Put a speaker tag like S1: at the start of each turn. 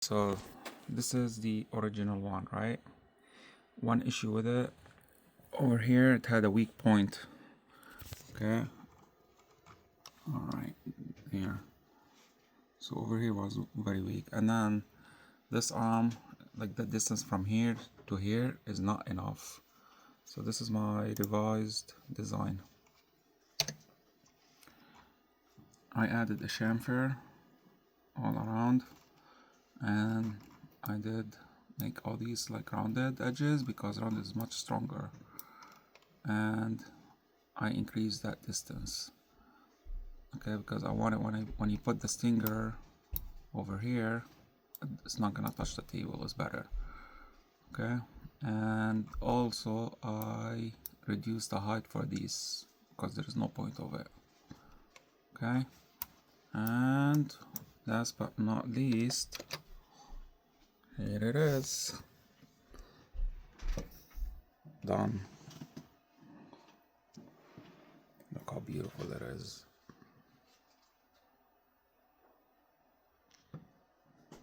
S1: So this is the original one, right? One issue with it, over here it had a weak point. Okay, all right, here. So over here was very weak, and then this arm, like the distance from here to here is not enough. So this is my revised design. I added a chamfer all around, and I did make all these like rounded edges because rounded is much stronger, and I increased that distance. Okay, because I want it when you put the stinger over here, it's not gonna touch the table, it's better. Okay, and also I reduced the height for these because there is no point of it. Okay, and last but not least, here it is, done. Look how beautiful it is.